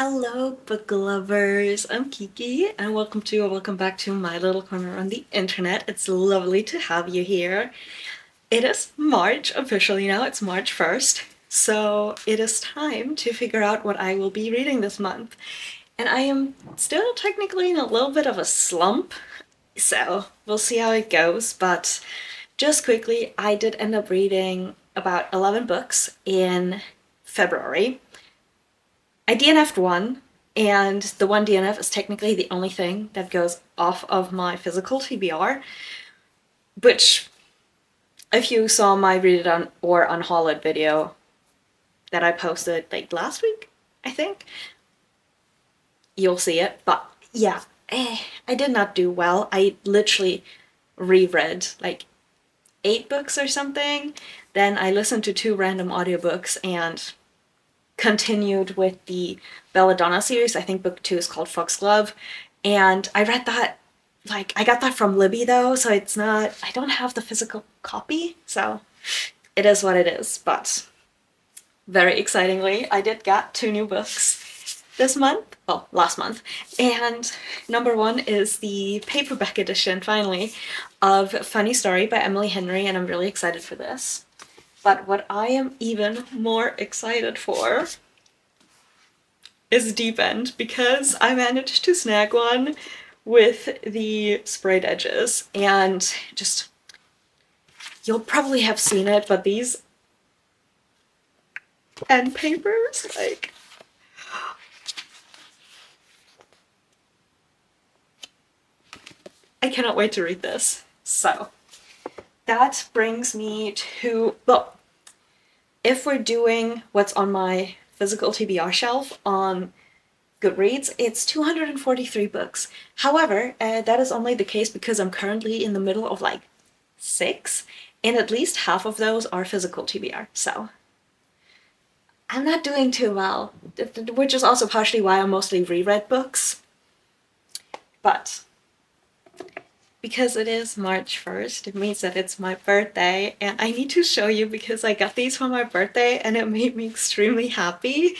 Hello, book lovers. I'm Kiki, and welcome back to my little corner on the internet. It's lovely to have you here. It is March officially now. It's March 1st, so it is time to figure out what I will be reading this month. And I am still technically in a little bit of a slump, so we'll see how it goes. But just quickly, I did end up reading about 11 books in February. I DNF'd one, and the one DNF is technically the only thing that goes off of my physical TBR, which, if you saw my Read It On or Unhauled video that I posted like last week, I think, you'll see it. But yeah, I did not do well. I literally reread like 8 books or something. Then I listened to 2 random audiobooks and continued with the Belladonna series. I think book 2 is called Foxglove, and I read that, like, I got that from Libby though, so it's not, I don't have the physical copy, so it is what it is. But very excitingly, I did get 2 new books this month, well, last month, and number 1 is the paperback edition, finally, of Funny Story by Emily Henry, and I'm really excited for this. But what I am even more excited for is Deep End, because I managed to snag one with the sprayed edges, and just, you'll probably have seen it, but these end papers, like, I cannot wait to read this. So that brings me to, well, if we're doing what's on my physical TBR shelf on Goodreads, it's 243 books. However, that is only the case because I'm currently in the middle of like 6, and at least half of those are physical TBR, so I'm not doing too well, which is also partially why I mostly reread books. But because it is March 1st, it means that it's my birthday, and I need to show you because I got these for my birthday and it made me extremely happy,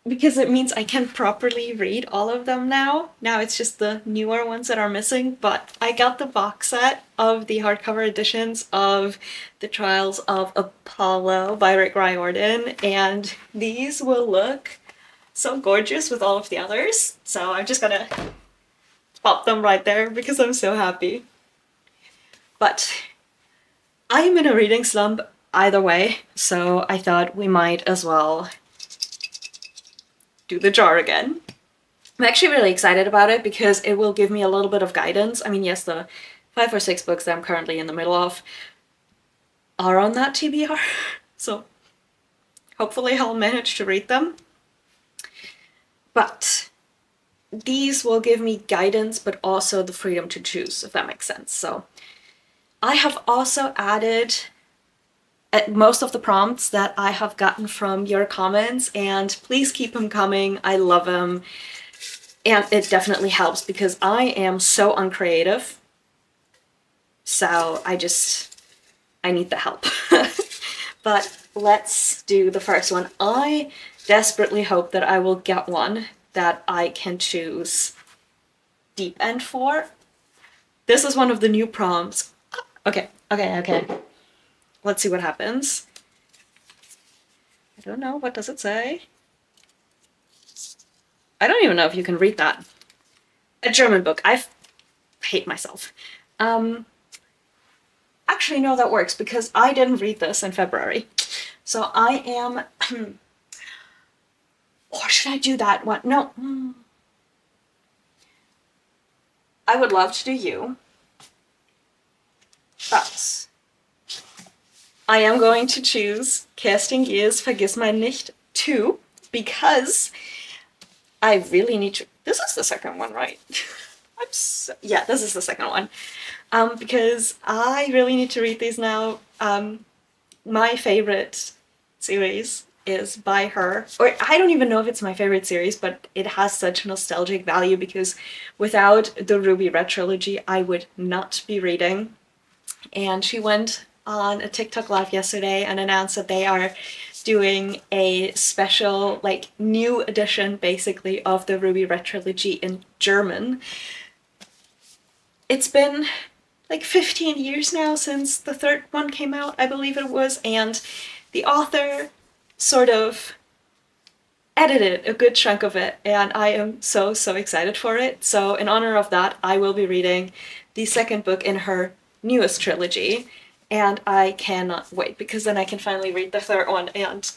because it means I can properly read all of them now. Now it's just the newer ones that are missing, but I got the box set of the hardcover editions of The Trials of Apollo by Rick Riordan, and these will look so gorgeous with all of the others, so I'm just gonna pop them right there because I'm so happy. But I am in a reading slump either way, so I thought we might as well do the jar again. I'm actually really excited about it because it will give me a little bit of guidance. I mean, yes, the 5 or 6 books that I'm currently in the middle of are on that TBR, so hopefully I'll manage to read them. But these will give me guidance, but also the freedom to choose, if that makes sense. So I have also added most of the prompts that I have gotten from your comments, and please keep them coming. I love them, and it definitely helps because I am so uncreative. So I need the help. But let's do the first one. I desperately hope that I will get one that I can choose Deep End for. This is one of the new prompts. Okay. Let's see what happens. I don't know, what does it say? I don't even know if you can read that. A German book. I hate myself. Actually, no, that works because I didn't read this in February. So I am... Or should I do that one? No. I would love to do you. But I am going to choose Kerstin Gears Vergiss mein nicht 2 because I really need to... This is the second one, right? Yeah, this is the second one. Because I really need to read these now. My favorite series is by her, or I don't even know if it's my favorite series, but it has such nostalgic value because without the Ruby Red trilogy, I would not be reading. And she went on a TikTok live yesterday and announced that they are doing a special, like, new edition, basically, of the Ruby Red trilogy in German. It's been like 15 years now since the third one came out, I believe it was, and the author sort of edited a good chunk of it, and I am so excited for it. So in honor of that, I will be reading the second book in her newest trilogy, and I cannot wait, because then I can finally read the third one and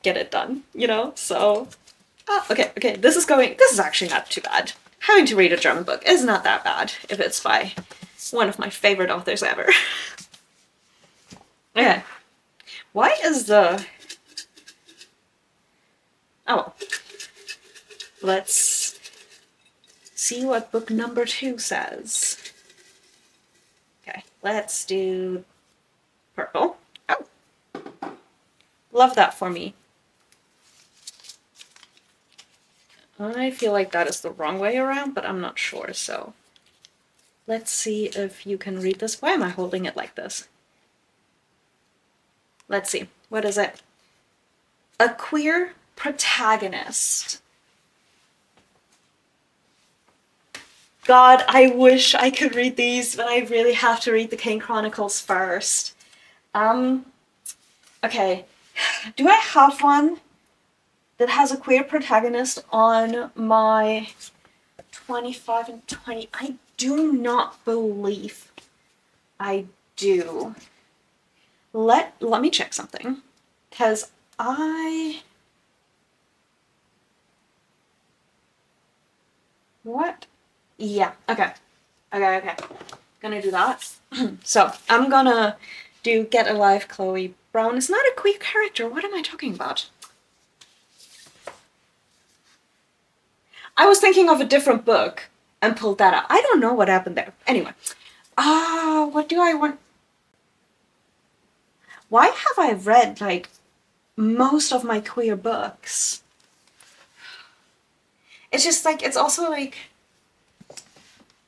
get it done, you know? So, okay, this is actually not too bad. Having to read a German book is not that bad if it's by one of my favorite authors ever. Okay. Why is the... Oh well. Let's see what book number 2 says. Okay, let's do purple. Oh. Love that for me. I feel like that is the wrong way around, but I'm not sure, so... Let's see if you can read this. Why am I holding it like this? Let's see. What is it? A queer protagonist. God, I wish I could read these, but I really have to read the Kane Chronicles first. Okay. Do I have one that has a queer protagonist on my 25 and 20? I do not believe I do. Let me check something, because what? Yeah, okay. Gonna do that. So, I'm gonna do Get Alive, Chloe Brown. It's not a queer character. What am I talking about? I was thinking of a different book and pulled that out. I don't know what happened there. Anyway. What do I want? Why have I read, like, most of my queer books? It's just, like, it's also, like...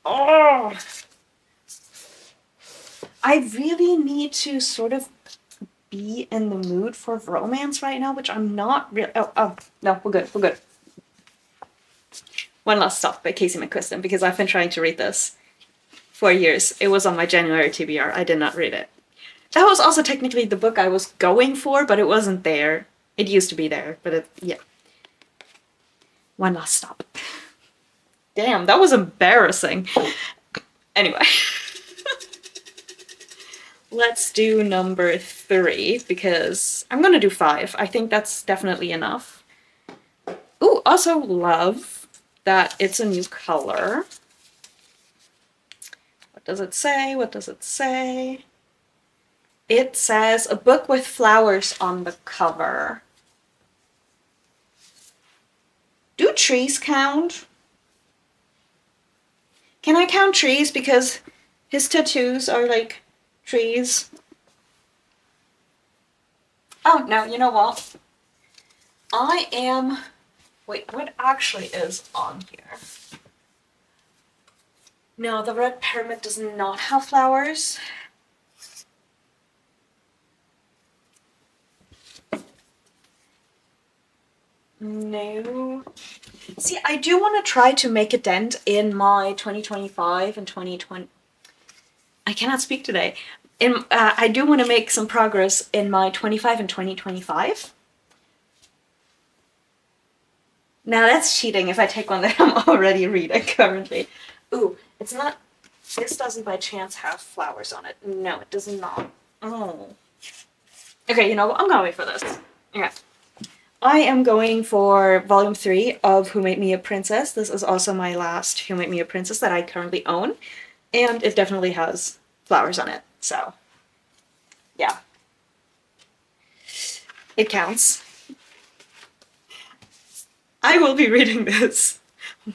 Oh! I really need to sort of be in the mood for romance right now, which I'm not really... Oh, no, we're good. One Last Stop by Casey McQuiston, because I've been trying to read this for years. It was on my January TBR. I did not read it. That was also technically the book I was going for, but it wasn't there. It used to be there, but yeah. One Last Stop. Damn, that was embarrassing. Anyway. Let's do number 3, because I'm gonna do 5. I think that's definitely enough. Ooh, also love that it's a new color. What does it say? It says a book with flowers on the cover. Do trees count? Can I count trees? Because his tattoos are like trees. Oh, no, you know what? Wait, what actually is on here? No, the Red Pyramid does not have flowers. No. See, I do want to try to make a dent in my 2025 and 2020... I cannot speak today. I do want to make some progress in my 25 and 2025. Now that's cheating if I take one that I'm already reading currently. Ooh, it's not... This doesn't by chance have flowers on it. No, it does not. Oh. Okay, you know what? I'm gonna wait for this. Okay. I am going for volume 3 of Who Made Me a Princess. This is also my last Who Made Me a Princess that I currently own. And it definitely has flowers on it, so yeah. It counts. I will be reading this,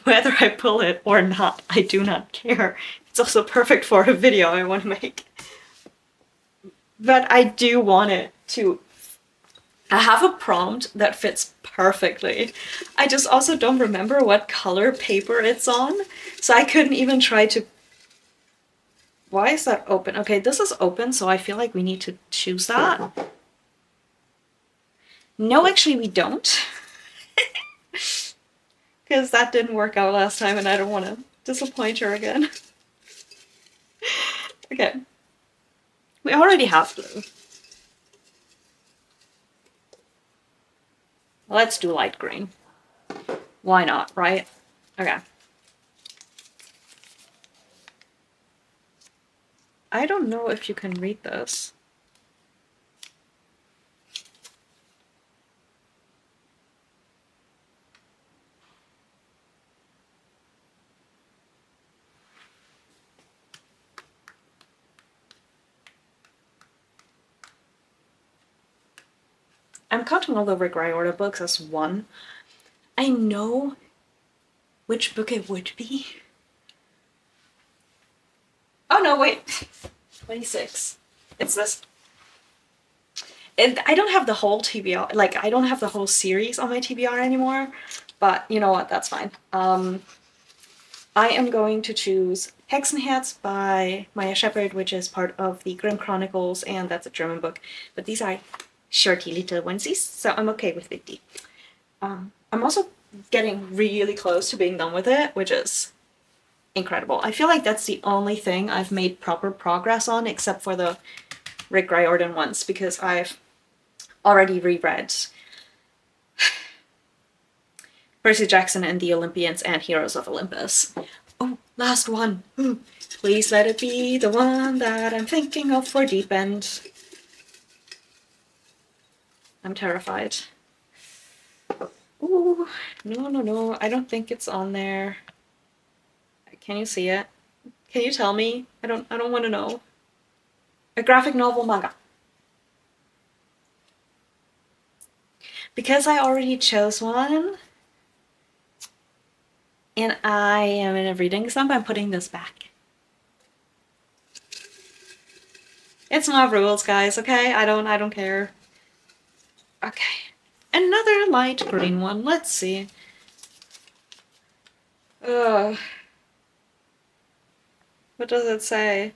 whether I pull it or not. I do not care. It's also perfect for a video I want to make. But I do want it to... I have a prompt that fits perfectly. I just also don't remember what color paper it's on, so I couldn't even try to... Why is that open? Okay, this is open, so I feel like we need to choose that. No, actually, we don't. Because that didn't work out last time and I don't want to disappoint her again. Okay. We already have blue. Let's do light green. Why not, right? Okay. I don't know if you can read this. I'm counting all the Rick Riordan books as one. I know which book it would be. Oh no, wait. 26. It's this. And I don't have the whole TBR, like, I don't have the whole series on my TBR anymore, but you know what, that's fine. I am going to choose Hexenherz by Maya Shepard, which is part of the Grimm Chronicles, and that's a German book. But these are shorty little onesies, so I'm okay with 50. I'm also getting really close to being done with it, which is incredible. I feel like that's the only thing I've made proper progress on, except for the Rick Riordan ones, because I've already reread Percy Jackson and the Olympians and Heroes of Olympus. Oh, last one. Please let it be the one that I'm thinking of for Deep End. I'm terrified. Ooh, no. I don't think it's on there. Can you see it? Can you tell me? I don't want to know. A graphic novel manga. Because I already chose one, and I am in a reading slump, I'm putting this back. It's my rules, guys, okay? I don't care. Okay. Another light green one. Let's see. Ugh. What does it say?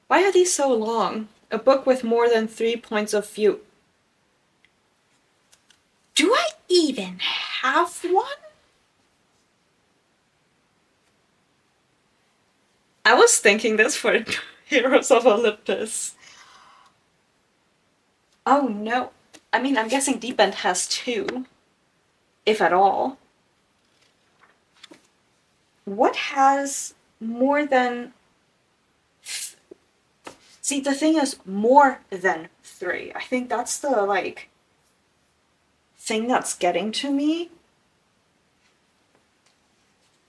Why are these so long? A book with more than 3 points of view. Do I even have one? I was thinking this for Heroes of Olympus. Oh no. I mean, I'm guessing Deep End has 2, if at all. What has more than... See, the thing is more than 3. I think that's the, like, thing that's getting to me.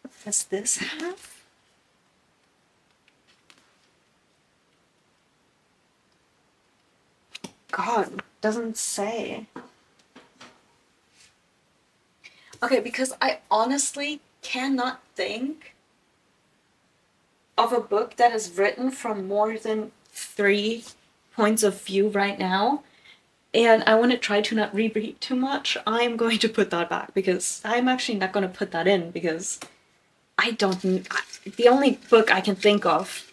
What does this have? God, doesn't say. Okay, because I honestly cannot think of a book that is written from more than 3 points of view right now, and I want to try to not repeat too much. I'm going to put that back, because I'm actually not going to put that in, because I don't... The only book I can think of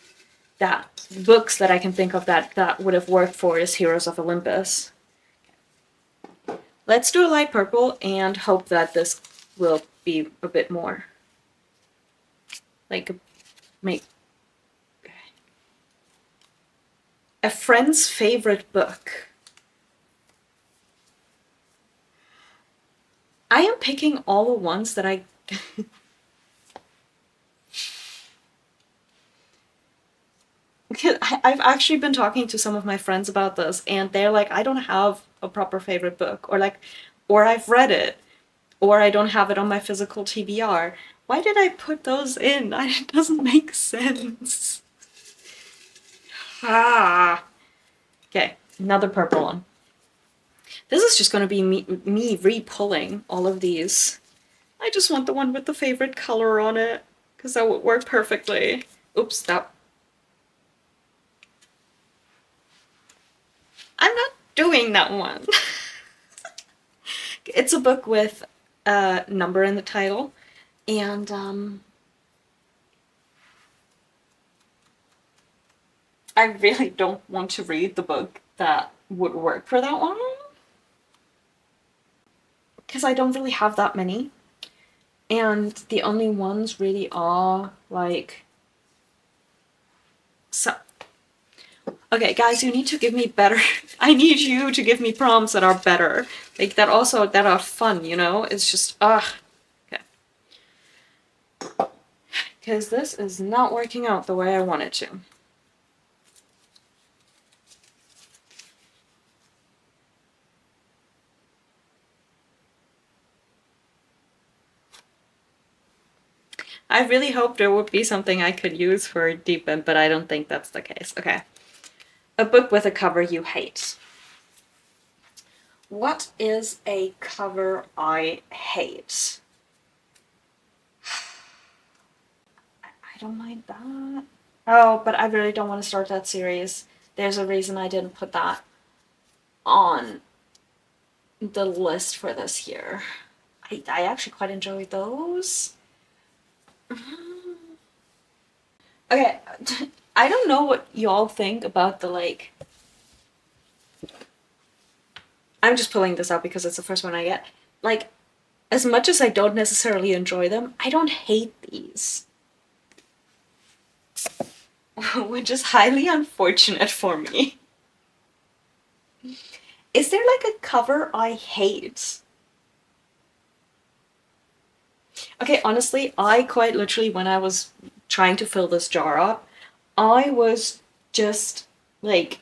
books that I can think of that would have worked for is Heroes of Olympus. Let's do a light purple and hope that this will be a bit more like make a friend's favorite book. I am picking all the ones that I because I've actually been talking to some of my friends about this, and they're like, I don't have a proper favorite book, or I've read it, or I don't have it on my physical TBR. Why did I put those in? It doesn't make sense. Ah. Okay, another purple one. This is just going to be me re-pulling all of these. I just want the one with the favorite color on it, because that would work perfectly. Oops, stop. I'm not doing that one. It's a book with a number in the title, and I really don't want to read the book that would work for that one. because I don't really have that many. And the only ones really are like... So, okay, guys, you need to give me better... I need you to give me prompts that are better. Like, that also, that are fun, you know? It's just, ugh. Okay. Because this is not working out the way I want it to. I really hoped there would be something I could use for deepen, but I don't think that's the case. Okay. A book with a cover you hate. What is a cover I hate? I don't mind that. Oh, but I really don't want to start that series. There's a reason I didn't put that on the list for this year. I actually quite enjoy those. Okay, I don't know what y'all think about the, like... I'm just pulling this out because it's the first one I get. Like, as much as I don't necessarily enjoy them, I don't hate these. Which is highly unfortunate for me. Is there like a cover I hate? Okay, honestly, I quite literally, when I was trying to fill this jar up, I was just like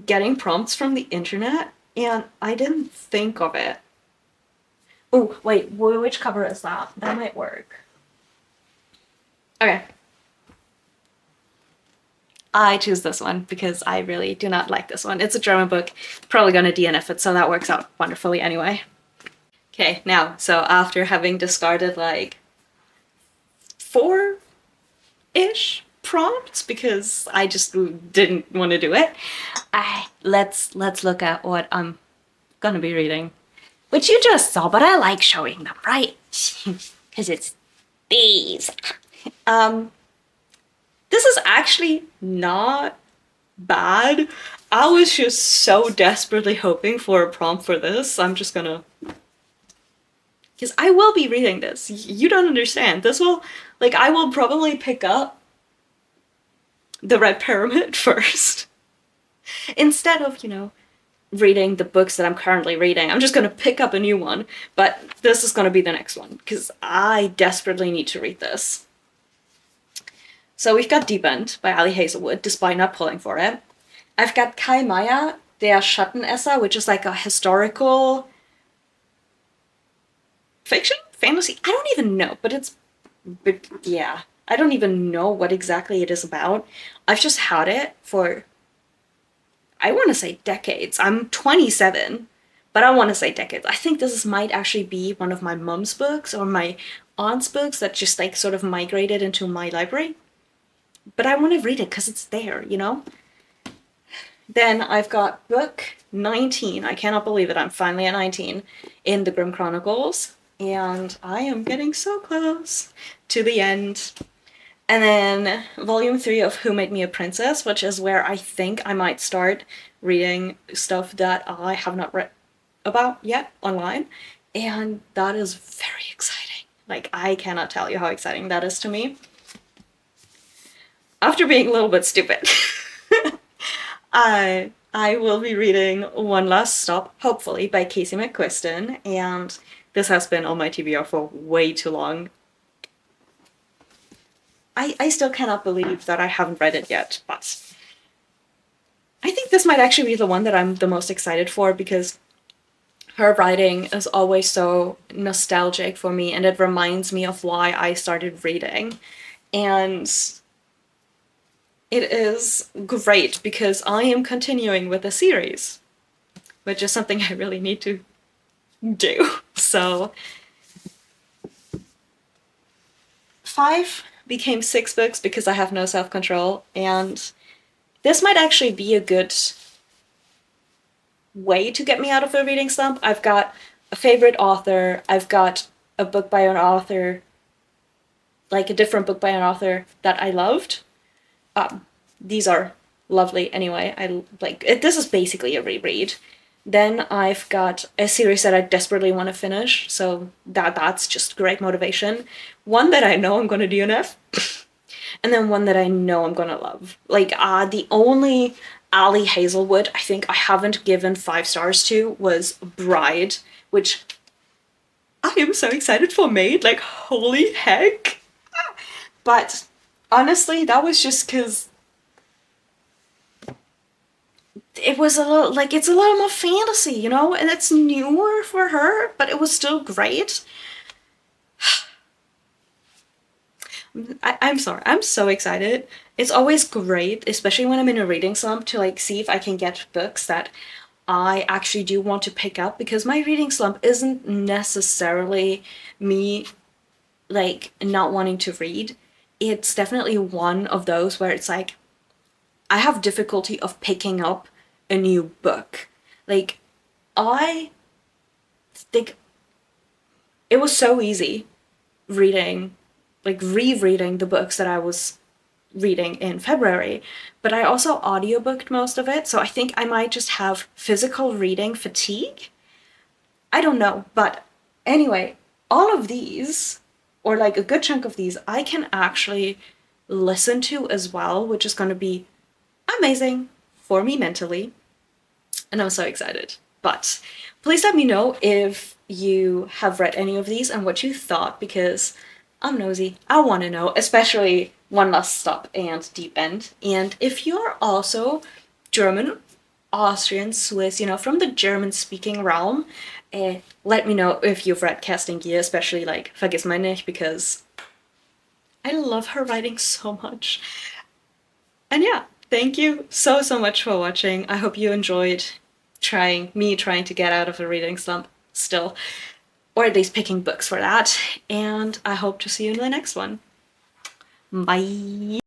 getting prompts from the internet and I didn't think of it. Oh, wait, which cover is that? That might work. Okay. I choose this one because I really do not like this one. It's a German book. Probably gonna DNF it, so that works out wonderfully anyway. Okay, now, so after having discarded like 4-ish prompts because I just didn't want to do it, let's look at what I'm gonna be reading. Which you just saw, but I like showing them, right? Because it's these. This is actually not bad. I was just so desperately hoping for a prompt for this. I'm just gonna... Because I will be reading this. You don't understand. This will... Like, I will probably pick up The Red Pyramid first. Instead of, you know, reading the books that I'm currently reading. I'm just gonna pick up a new one. But this is gonna be the next one. Because I desperately need to read this. So we've got Deep End by Ali Hazelwood, despite not pulling for it. I've got Kai Meier, Der Schattenesser, which is like a historical fiction? Fantasy? I don't even know, but yeah. I don't even know what exactly it is about. I've just had it for, I want to say decades. I'm 27, but I want to say decades. I think this might actually be one of my mom's books or my aunt's books that just like sort of migrated into my library. But I want to read it because it's there, you know? Then I've got book 19. I cannot believe it. I'm finally at 19 in the Grimm Chronicles. And I am getting so close to the end. And then volume 3 of Who Made Me a Princess, which is where I think I might start reading stuff that I have not read about yet online. And that is very exciting. Like, I cannot tell you how exciting that is to me. After being a little bit stupid, I will be reading One Last Stop, hopefully, by Casey McQuiston, and this has been on my TBR for way too long. I still cannot believe that I haven't read it yet, but I think this might actually be the one that I'm the most excited for because her writing is always so nostalgic for me, and it reminds me of why I started reading. And it is great because I am continuing with the series, which is something I really need to do. So 5 became 6 books because I have no self-control, and this might actually be a good way to get me out of a reading slump. I've got a favorite author, I've got a book by an author, like a different book by an author that I loved. These are lovely anyway. I like it. This is basically a reread. Then I've got a series that I desperately want to finish, so that's just great motivation. One that I know I'm gonna DNF, and then one that I know I'm gonna love. Like the only Ali Hazelwood I think I haven't given 5 stars to was Bride, which I am so excited for Made. Like holy heck! But honestly, that was just because it was a little like it's a little more fantasy, you know, and it's newer for her, but it was still great. I'm sorry, I'm so excited. It's always great, especially when I'm in a reading slump, to like see if I can get books that I actually do want to pick up, because my reading slump isn't necessarily me like not wanting to read. It's definitely one of those where it's like I have difficulty of picking up a new book. Like I think it was so easy reading, like rereading the books that I was reading in February, but I also audiobooked most of it, so I think I might just have physical reading fatigue. I don't know, but anyway, all of these, or like a good chunk of these, I can actually listen to as well, which is going to be amazing for me mentally, and I'm so excited. But please let me know if you have read any of these and what you thought, because I'm nosy. I want to know, especially One Last Stop and Deep End. And if you're also German, Austrian, Swiss, you know, from the German speaking realm, let me know if you've read Casting Gear, especially like Vergiss mein nicht, because I love her writing so much. And yeah, thank you so much for watching. I hope you enjoyed trying to get out of a reading slump still, or at least picking books for that. And I hope to see you in the next one. Bye.